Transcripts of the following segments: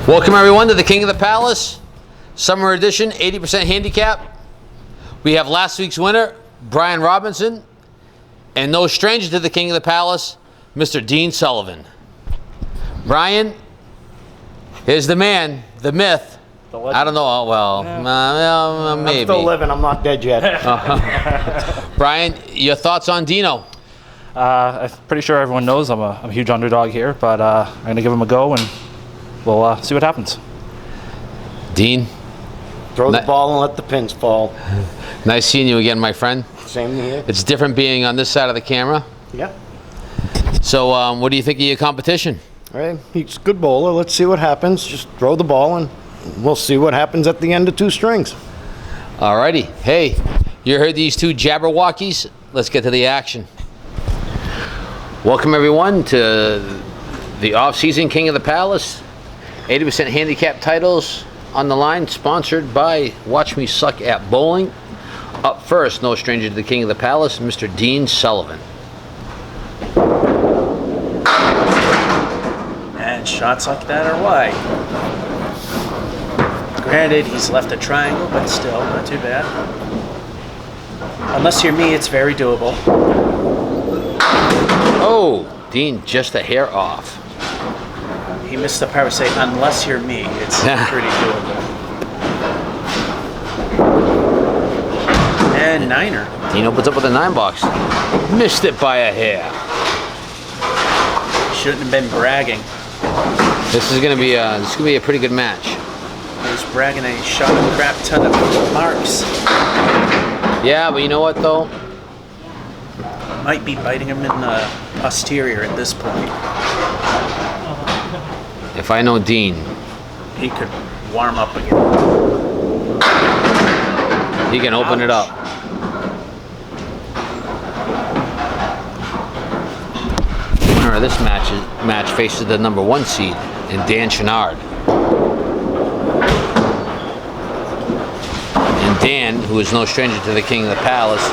Welcome everyone to the King of the Palace, Summer Edition, 80% handicap. We have last week's winner, Brian Robinson, and no stranger to the King of the Palace, Mr. Dean Sullivan. Brian, here's the man, the myth. I don't know, well, maybe. I'm still living, I'm not dead yet. Brian, your thoughts on Dino? I'm pretty sure everyone knows I'm a huge underdog here, but I'm going to give him a go and we'll see what happens. Dean? Throw the ball and let the pins fall. Nice seeing you again, my friend. Same here. It's different being on this side of the camera. Yep. So what do you think of your competition? All right, he's a good bowler. Let's see what happens. Just throw the ball and we'll see what happens at the end of two strings. Alrighty. Hey, you heard these two jabberwockies? Let's get to the action. Welcome everyone to the off-season King of the Palace. 80% handicap titles on the line, sponsored by Watch Me Suck at Bowling. Up first, no stranger to the King of the Palace, Mr. Dean Sullivan. And shots like that are wide. Granted, he's left a triangle, but still, not too bad. Unless you're me, it's very doable. Oh, Dean just a hair off. He missed the part where say, unless you're me, it's pretty doable. And niner. Dean opens up with a 9-box. Missed it by a hair. Shouldn't have been bragging. This is gonna be a pretty good match. He was bragging and he shot a crap ton of marks. Yeah, but you know what though? Might be biting him in the posterior at this point. If I know Dean, He could warm up again. he can open it up. The winner of this match faces the #1 seed in Dan Chenard. And Dan, who is no stranger to the King of the Palace,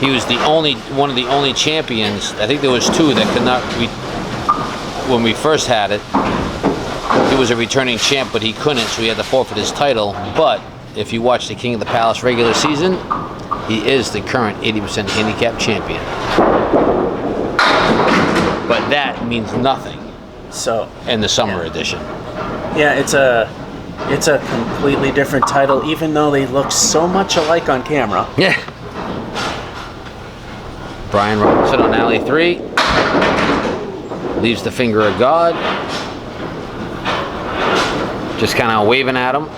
he was one of the only champions. I think there was two that could not. When we first had it, he was a returning champ, but he couldn't, so he had to forfeit his title. But if you watch the King of the Palace regular season, he is the current 80% handicap champion. But that means nothing in the summer edition. Yeah, it's a completely different title, even though they look so much alike on camera. Yeah. Brian Robinson on alley 3. Leaves the finger of God. Just kind of waving at him.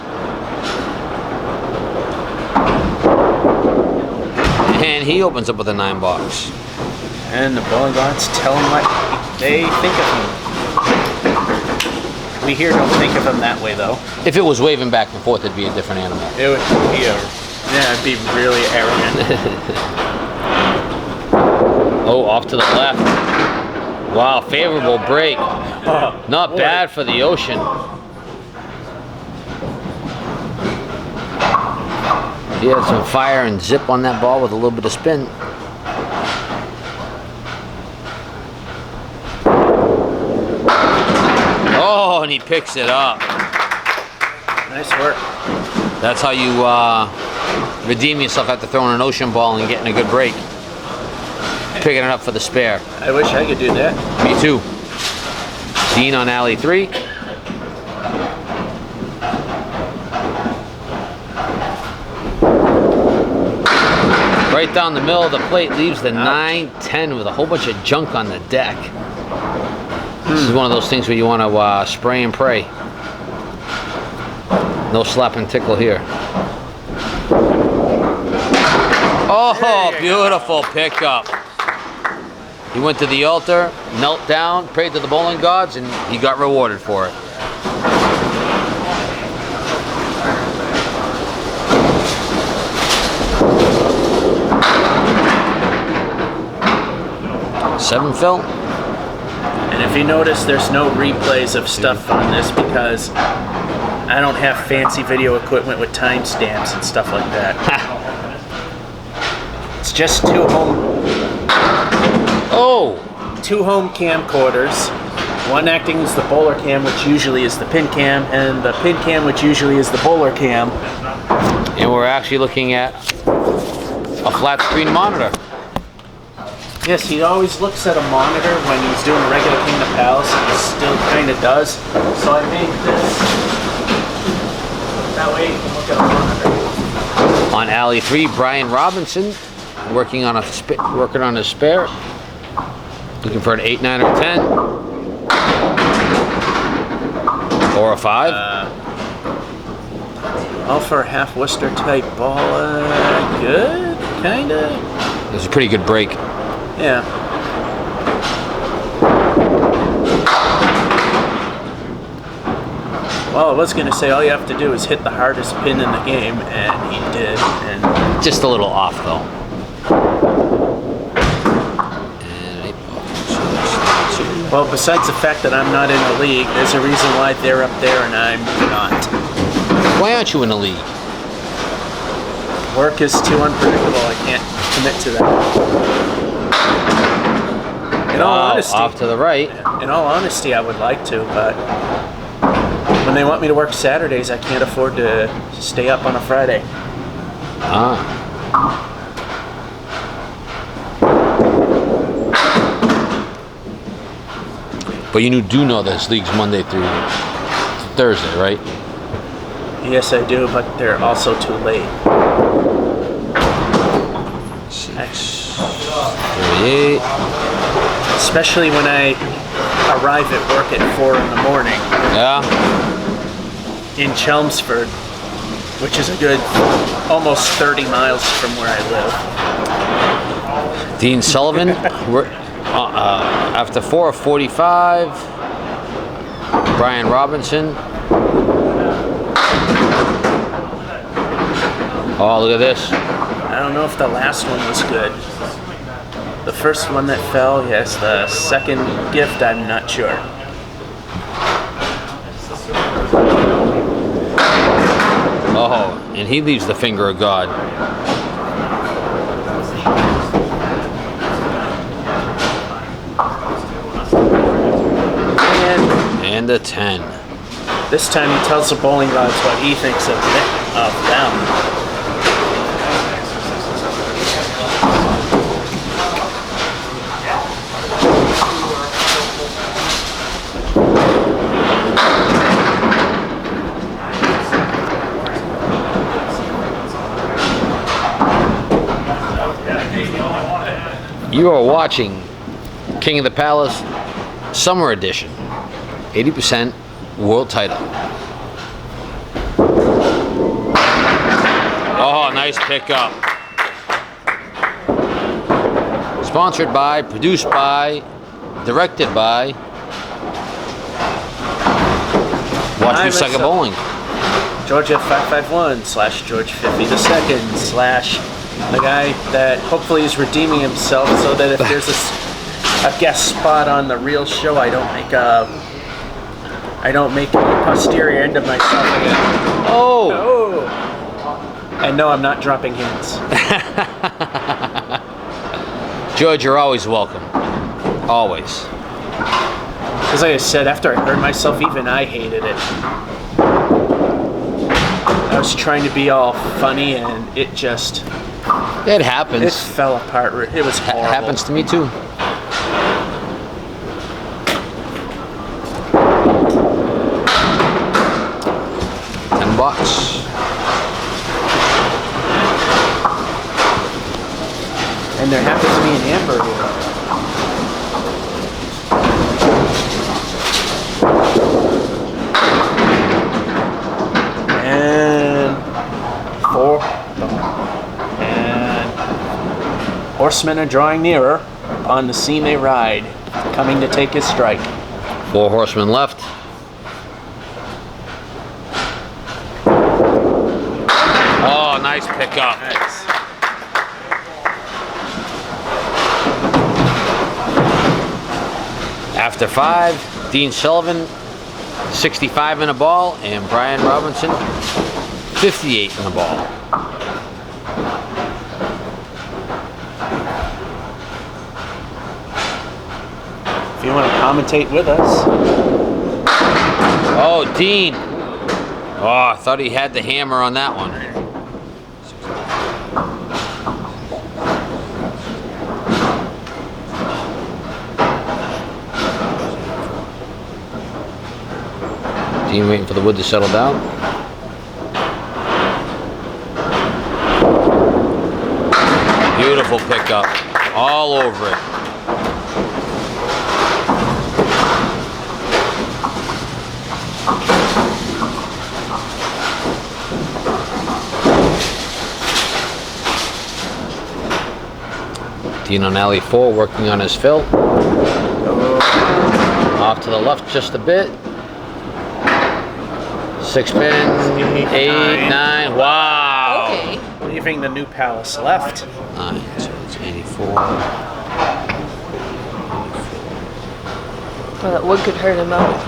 And he opens up with a 9-box. And the bowling gods tell him what they think of him. We here don't think of him that way, though. If it was waving back and forth, it'd be a different animal. It would be it'd be really arrogant. Oh, off to the left. Wow, favorable break. Not bad for the ocean. He had some fire and zip on that ball with a little bit of spin. Oh, and he picks it up. Nice work. That's how you redeem yourself after throwing an ocean ball and getting a good break. Picking it up for the spare. I wish I could do that. Me too. Dean on alley 3. Right down the middle of the plate, leaves the 9-10 with a whole bunch of junk on the deck. This is one of those things where you want to spray and pray. No slap and tickle here. Oh, beautiful pickup. He went to the altar, knelt down, prayed to the bowling gods, and he got rewarded for it. Seven, Phil? And if you notice, there's no replays of stuff on this because I don't have fancy video equipment with timestamps and stuff like that. It's just two home camcorders, One acting as the bowler cam, which usually is the pin cam, and the pin cam, which usually is the bowler cam. And we're actually looking at a flat screen monitor. Yes, he always looks at a monitor when he's doing a regular King of the Palace, and he still kind of does. So I made this. That way you can look at a monitor. On alley 3, Brian Robinson working on his spare. Looking for an 8, 9, or 10. Or a 5. All for a half Worcester type ball. Good, kinda. It's a pretty good break. Yeah. Well, I was gonna say all you have to do is hit the hardest pin in the game, and he did. And Just a little off though. well, besides the fact that I'm not in the league, there's a reason why they're up there and I'm not. Why aren't you in the league? Work is too unpredictable. I can't commit to that. In all honesty, Off to the right. in all honesty, I would like to, but when they want me to work Saturdays, I can't afford to stay up on a Friday. But you do know this league's Monday through Thursday, right? Yes, I do, but they're also too late. 38. Especially when I arrive at work at 4 in the morning Yeah. in Chelmsford, which is a good almost 30 miles from where I live. Dean Sullivan. After 4:45. Brian Robinson. Oh, look at this. I don't know if the last one was good. The first one that fell, yes. The second gift, I'm not sure. Oh, and he leaves the finger of God. And a 10. This time he tells the bowling gods what he thinks of them. You are watching King of the Palace Summer Edition. 80% world title. Oh, nice pickup. Sponsored by, produced by, directed by Watch Me Suck at Bowling. Georgia 551 / George 50 II / the guy that hopefully is redeeming himself so that if there's a guest spot on the real show, I don't make a posterior end of myself again. Oh! Oh! And no, I'm not dropping hints. George, you're always welcome. Always. Because like I said, after I hurt myself, even I hated it. I was trying to be all funny and it just... It happens. It fell apart. It was horrible. Happens to me too. $10. And there happens to be an amber here. And 4. And horsemen are drawing nearer. On the scene they ride, coming to take his strike. 4 horsemen left. Oh, nice pickup. Nice. After 5, Dean Sullivan, 65 in a ball, and Brian Robinson, 58 in a ball. If you want to commentate with us. Oh, Dean. Oh, I thought he had the hammer on that one. Dean waiting for the wood to settle down. Beautiful pickup. All over it. Dean on alley 4, working on his fill. Off to the left just a bit. 6 pin, 8, 9. Wow. Okay. Leaving the new palace left. 9, so it's 84. Well, that wood could hurt him out.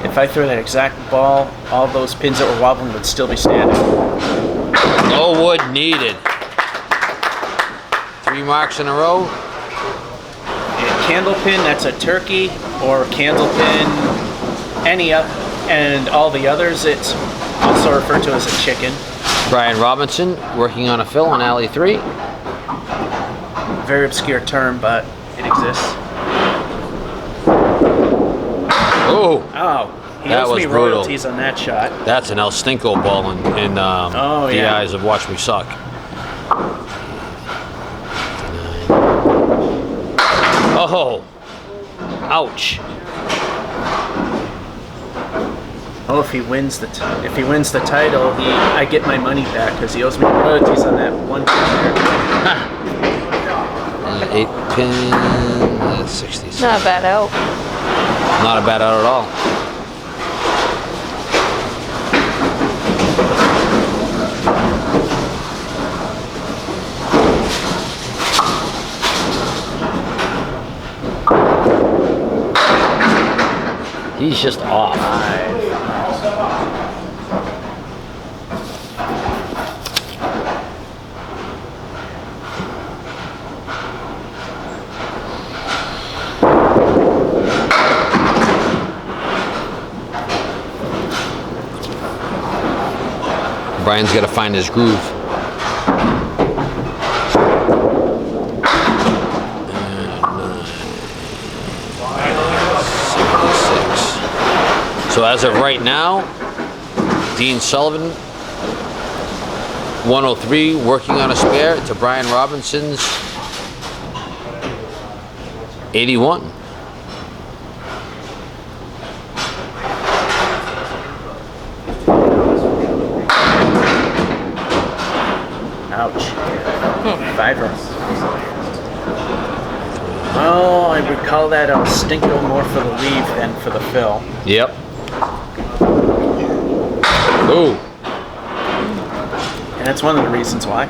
If I threw that exact ball, all those pins that were wobbling would still be standing. No wood needed. 3 marks in a row. And Candlepin, that's a turkey, or Candlepin, any up, and all the others, it's also referred to as a chicken. Brian Robinson working on a fill on alley 3. Very obscure term, but it exists. Oh, Oh, he That owes was me brutal. royalties on that shot. that's an El Stinko ball in Oh, the yeah. eyes of Watch Me Suck. Oh, ouch. Oh, if he wins the title, I get my money back because he owes me royalties on that one pin there. 8 pin, 66. Not a bad out. Not a bad out at all. He's just off. Brian's got to find his groove. So as of right now, Dean Sullivan, 103, working on a spare to Brian Robinson's 81. Ouch. Fiver. Oh, I would call that a stinko more for the leave than for the fill. Yep. Ooh. And that's one of the reasons why.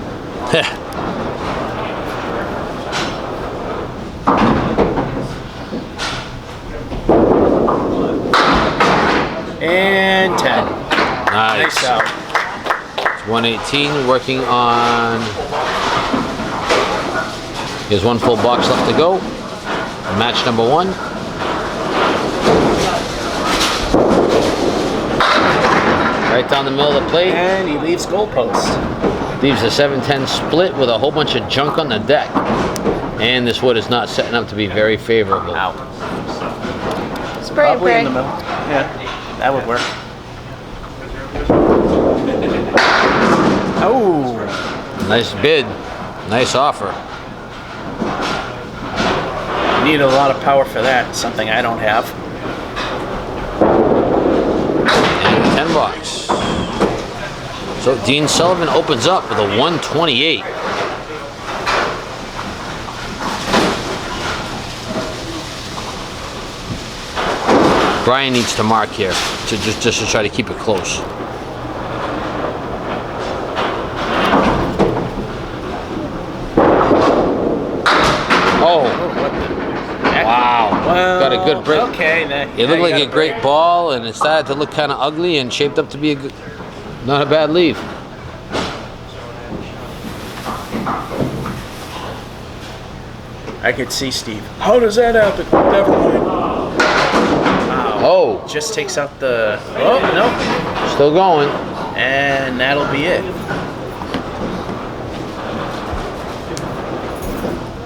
And 10. Nice. Nice out. It's 118, working on. He has 1 full box left to go. Match number 1. Right down the middle of the plate. And he leaves goalpost. Leaves a 7-10 split with a whole bunch of junk on the deck. And this wood is not setting up to be very favorable. Out. Spray and Probably in pray. the middle. Yeah, that would work. Oh, Nice bid. Nice offer. need a lot of power for that. Something I don't have. And 10 bucks. So Dean Sullivan opens up with a 128. Brian needs to mark here to just to try to keep it close. Oh, wow. Well, Got a good break. Okay, It looked like a great ball, and it started to look kind of ugly and shaped up to be a good, not a bad leave. I could see Steve. How does that happen? Never mind. Wow. Oh, Just takes out the. Oh no. still going. And that'll be it.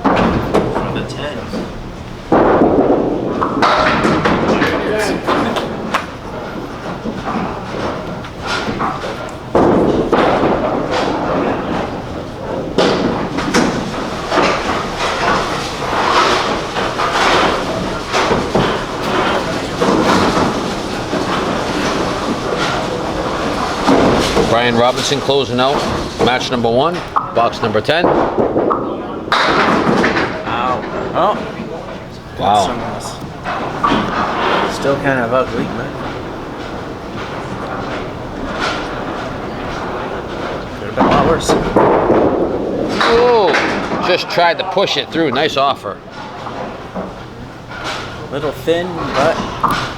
For the 10. Brian Robinson closing out match number 1, box number 10. Ow. Oh. Wow. Still kind of ugly, but could have been a lot worse. Oh, just tried to push it through. Nice offer. Little thin, but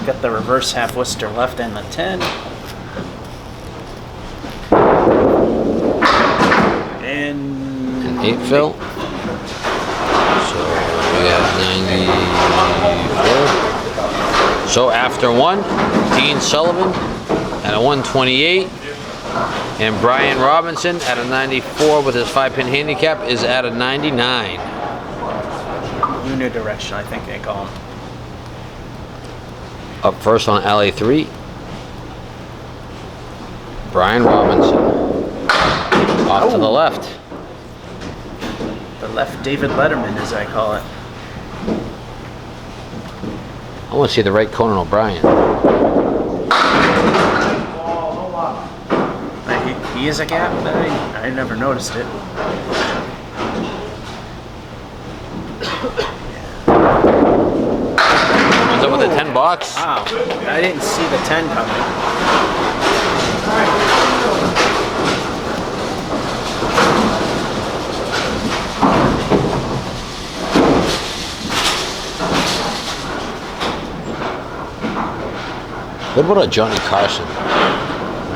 got the reverse half Worcester left and the 10. And 8 fill. So we have 94. So after 1, Dean Sullivan at a 128. And Brian Robinson at a 94 with his 5-pin handicap is at a 99. unidirectional, I think they call them. Up first on alley 3. Brian Robinson. Off to the left. The left David Letterman, as I call it. I want to see the right Conan O'Brien. He is a gap? I never noticed it. Comes up with a 10 box. Wow, I didn't see the 10 coming. What about a Johnny Carson?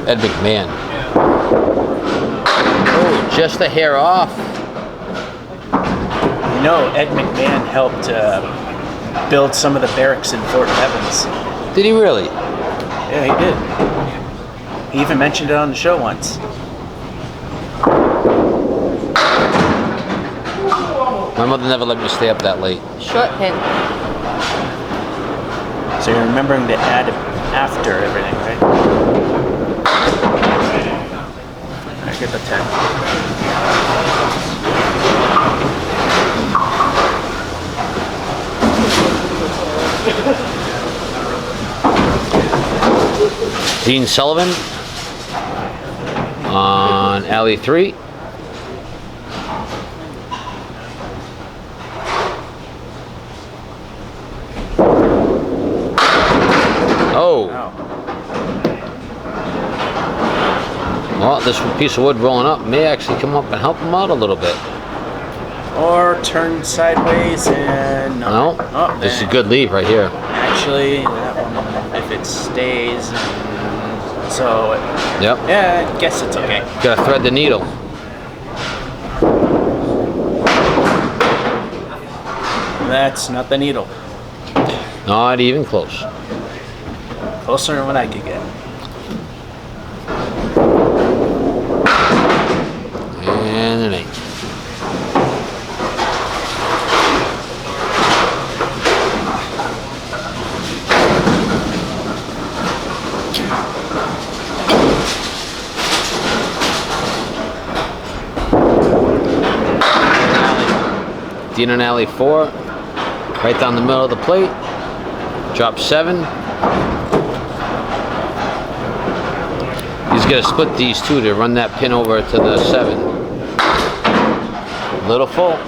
Ed McMahon. Oh, just a hair off. You know, Ed McMahon helped build some of the barracks in Fort Evans. Did he really? Yeah, he did. He even mentioned it on the show once. My mother never let me stay up that late. Short pin. So you're remembering to add after everything, right? I get the 10. Dean Sullivan on alley 3. Oh. Well, this piece of wood rolling up may actually come up and help him out a little bit. Or turn sideways and No, Oh, this is a good leave right here. Actually, that one, if it stays, so Yep. yeah, I guess it's okay. Gotta thread the needle. That's not the needle. Not even close. Closer than what I could get. And an 8. Dean on alley 4, right down the middle of the plate. Drop 7. He's gonna split these two to run that pin over to the 7. Little full.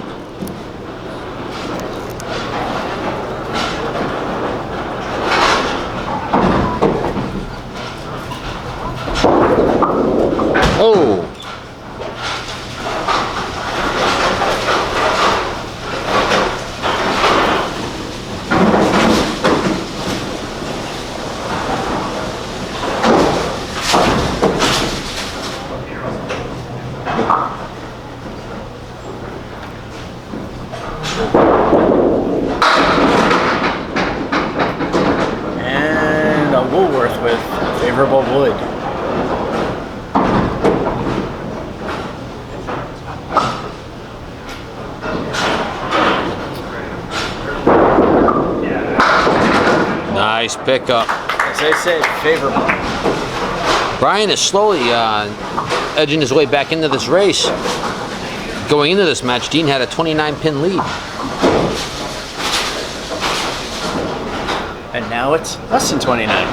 Oh. Woolworth with favorable wood. Nice pickup. As I said, favorable. Brian is slowly edging his way back into this race. Going into this match, Dean had a 29-pin lead. And now it's less than 29.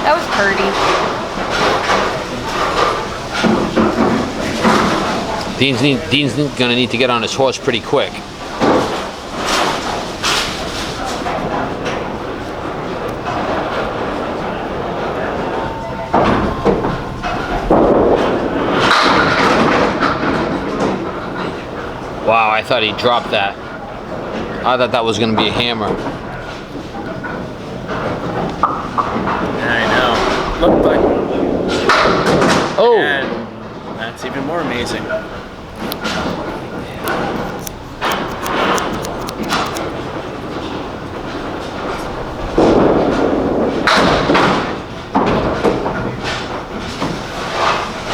That was pretty. Dean's gonna need to get on his horse pretty quick. Wow, I thought he dropped that. I thought that was gonna be a hammer. I know. Looked like one. Oh! And that's even more amazing.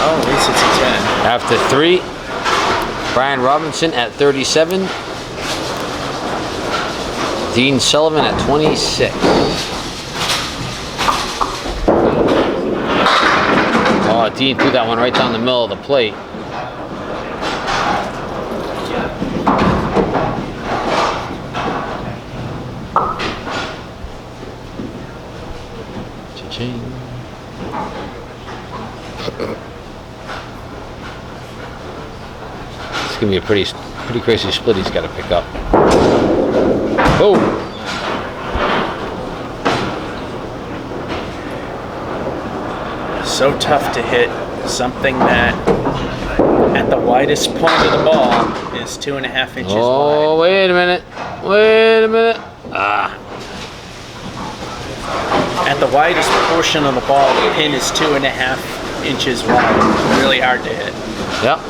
Oh, at least it's a 10. After 3, Brian Robinson at 37. Dean Sullivan at 26. Oh, Dean threw that one right down the middle of the plate. Cha-ching. It's gonna be a pretty crazy split he's got to pick up. Oh! So tough to hit something that at the widest point of the ball is 2.5 inches Oh, wide. wait a minute. Wait a minute. Ah. At the widest portion of the ball, the pin is 2.5 inches wide. Really hard to hit. Yep.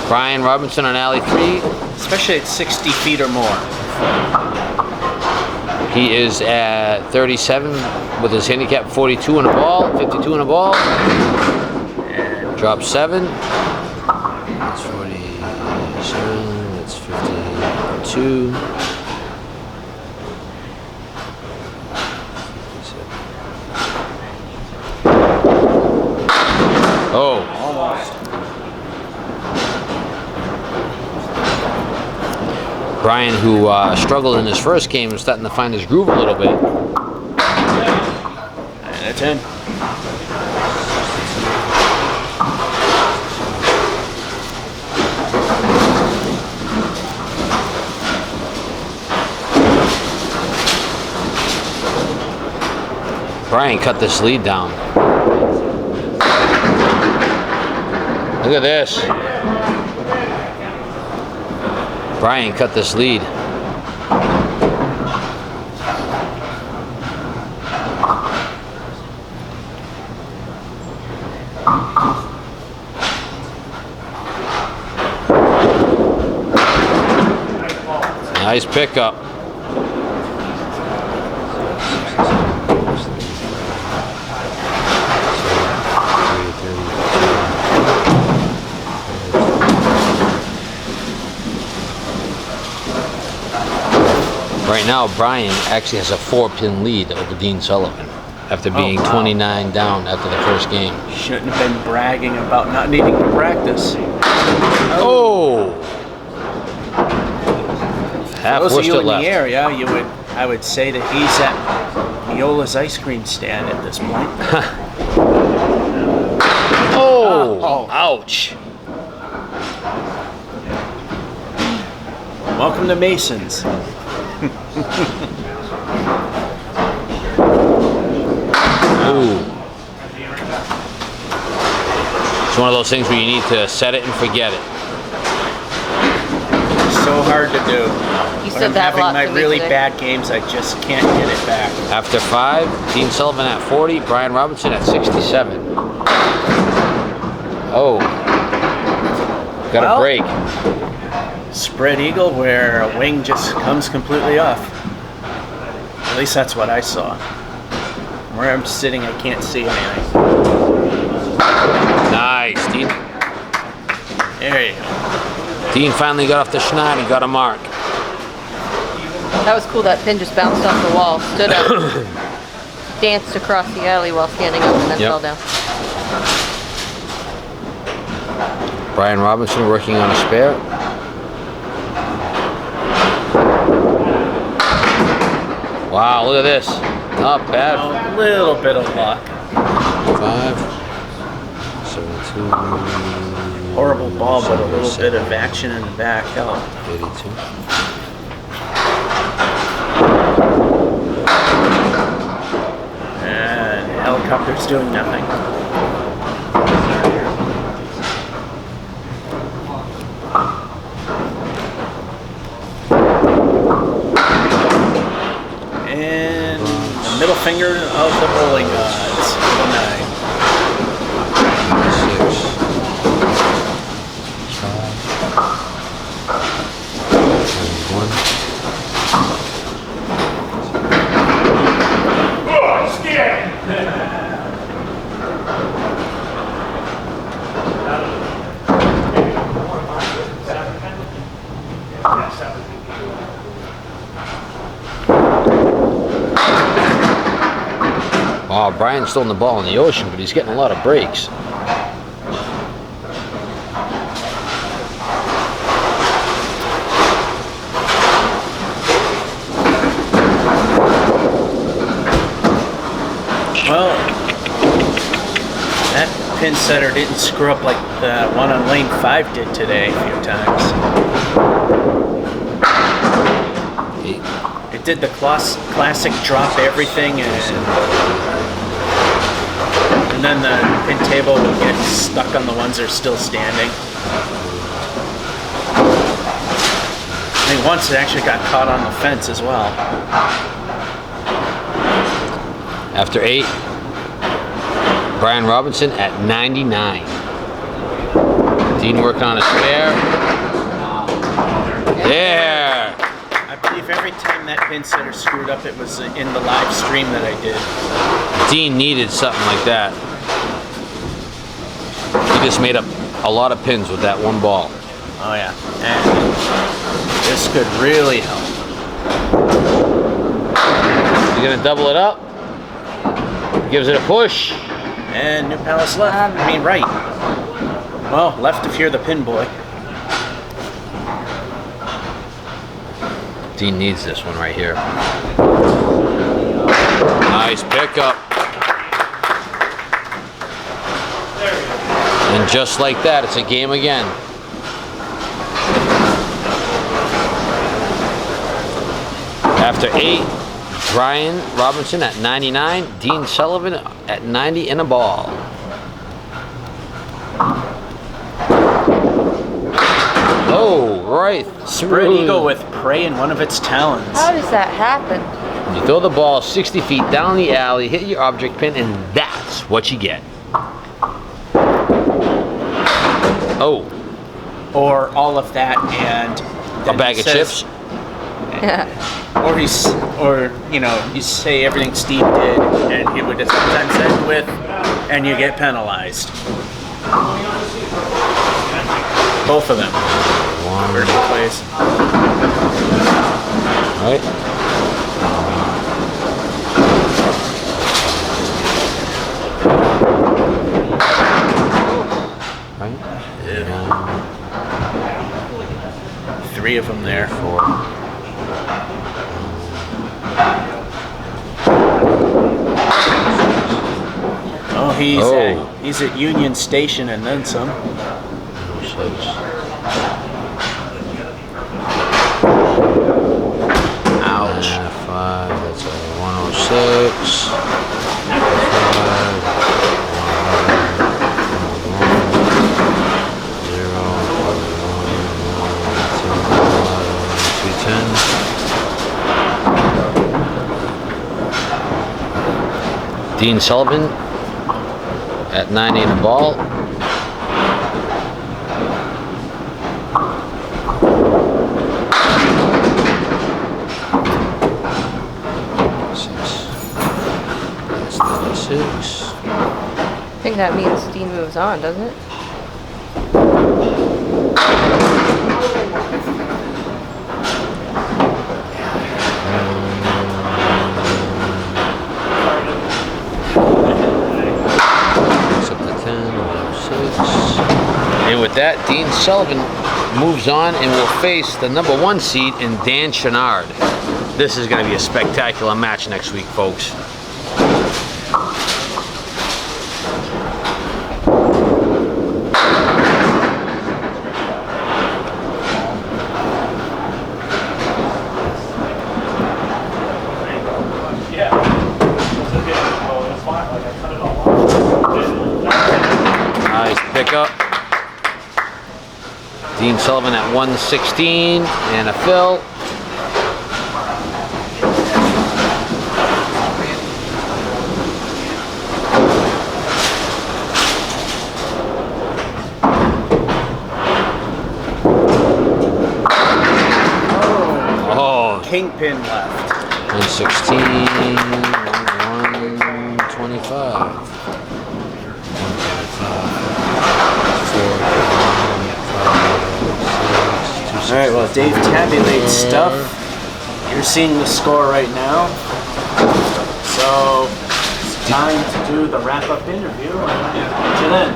Brian Robinson on alley 3. Especially at 60 feet or more. He is at 37 with his handicap 42 in a ball, 52 in a ball. Drop 7. That's 47. That's 52. Oh. Almost. Brian, who struggled in his first game, is starting to find his groove a little bit. And a 10. Brian cut this lead down. Look at this. Brian cut this lead. Nice pickup. Right now, Brian actually has a 4-pin lead over Dean Sullivan after being 29 down after the first game. Shouldn't have been bragging about not needing to practice. Oh! Half Those of you Worcester in left. the area, I would say that he's at Miola's ice cream stand at this point. Oh! Ouch! Welcome to Mason's. Ooh. It's one of those things where you need to set it and forget it. so hard to do. You When said I'm that a having lot my to me really today. bad games, I just can't get it back. After 5, Dean Sullivan at 40, Brian Robinson at 67. Oh. Got a Well, break. Spread eagle where a wing just comes completely off. At least that's what I saw. Where I'm sitting, I can't see anything. Nice, Dean. There you go. Dean finally got off the schneid and got a mark. That was cool. That pin just bounced off the wall, stood up, danced across the alley while standing up, and then Yep. fell down. Brian Robinson working on a spare. Wow, look at this. Not bad. A little bit of luck. 5, 72, Horrible ball, but a little bit of action in the back helped. 82. And helicopter's doing nothing. And the middle finger of the bowling gods for the night. 6. Wow, Brian's throwing the ball in the ocean, but he's getting a lot of breaks. Well, that pin setter didn't screw up like the one on lane 5 did today a few times. It did the classic drop everything and then the pin table would get stuck on the ones that are still standing. I think once it actually got caught on the fence as well. After 8, Brian Robinson at 99. Dean working on a spare. There! I believe every time that pin setter screwed up, it was in the live stream that I did. Dean needed something like that. He just made up a lot of pins with that one ball. Oh yeah, and this could really help. He's gonna double it up. Gives it a push. And New Palace left. I mean right. Well, left if you're the pin boy. Dean needs this one right here. Nice pickup. And just like that, it's a game again. After 8, Brian Robinson at 99, Dean Sullivan at 90 in a ball. Oh, right. Spread eagle with prey in one of its talons. How does that happen? You throw the ball 60 feet down the alley, hit your object pin, and that's what you get. Oh, Or all of that and a then bag he of says- chips. Yeah. Or you know, you say everything Steve did, and he would sometimes end with, and you get penalized. Both of them. First place. Right? Right? Yeah. 3 of them there. 4. Oh, he's at Union Station and then some. 6. Ouch. 5, that's a 106. 5, 1, 0, 1, 2, Dean Sullivan at 9 in a ball. That's 96. I think that means Dean moves on, doesn't it? And with that, Dean Sullivan moves on and will face the number 1 seed in Dan Chenard. This is going to be a spectacular match next week, folks. Nice pickup. Dean Sullivan at 116 and a fill. Oh, Kingpin left. 116, 125. All right, well, Dave tabulates stuff. You're seeing the score right now. So it's time to do the wrap-up interview. And to then.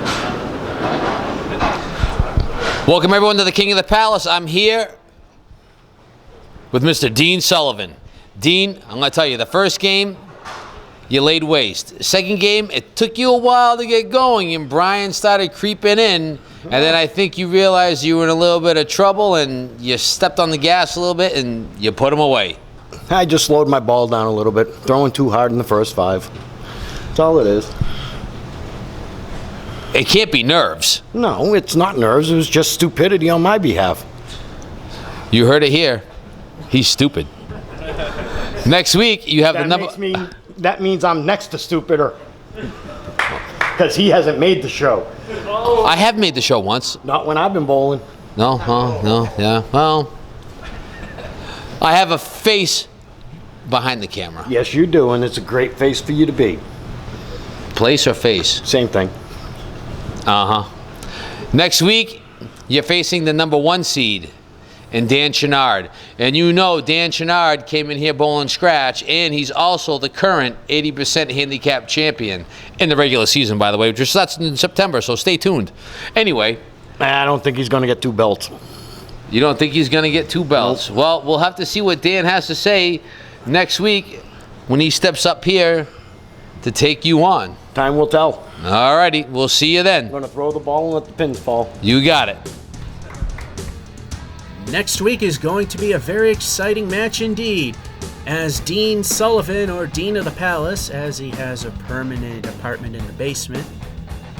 Welcome everyone to the King of the Palace. I'm here with Mr. Dean Sullivan. Dean, I'm going to tell you, the first game, you laid waste. Second game, it took you a while to get going, and Brian started creeping in, and then I think you realized you were in a little bit of trouble, and you stepped on the gas a little bit, and you put him away. I just slowed my ball down a little bit, throwing too hard in the first 5. That's all it is. It can't be nerves. No, it's not nerves. It was just stupidity on my behalf. You heard it here. He's stupid. Next week, you have the number... That means I'm next to stupider. Because he hasn't made the show. I have made the show once. Not when I've been bowling. No, yeah. Well, I have a face behind the camera. Yes, you do, and it's a great face for you to be. Place or face? Same thing. Uh-huh. Next week, you're facing the number 1 seed in Dan Chenard. And you know Dan Chenard came in here bowling scratch, and he's also the current 80% handicap champion in the regular season, by the way, which starts in September, so stay tuned. Anyway. I don't think he's going to get 2 belts. You don't think he's going to get 2 belts? Nope. Well, we'll have to see what Dan has to say next week when he steps up here to take you on. Time will tell. All righty. We'll see you then. I'm going to throw the ball and let the pins fall. You got it. Next week is going to be a very exciting match indeed, as Dean Sullivan, or Dean of the Palace, as he has a permanent apartment in the basement,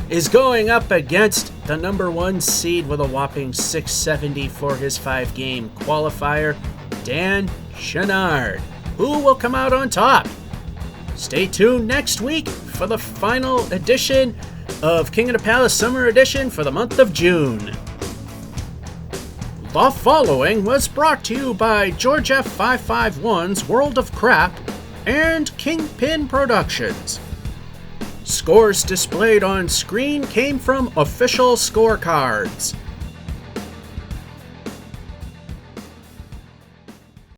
is going up against the number 1 seed with a whopping 670 for his 5-game qualifier, Dan Chenard. Who will come out on top? Stay tuned next week for the final edition of King of the Palace Summer Edition for the month of June. The following was brought to you by George F. 551's World of Crap and Kingpin Productions. Scores displayed on screen came from official scorecards.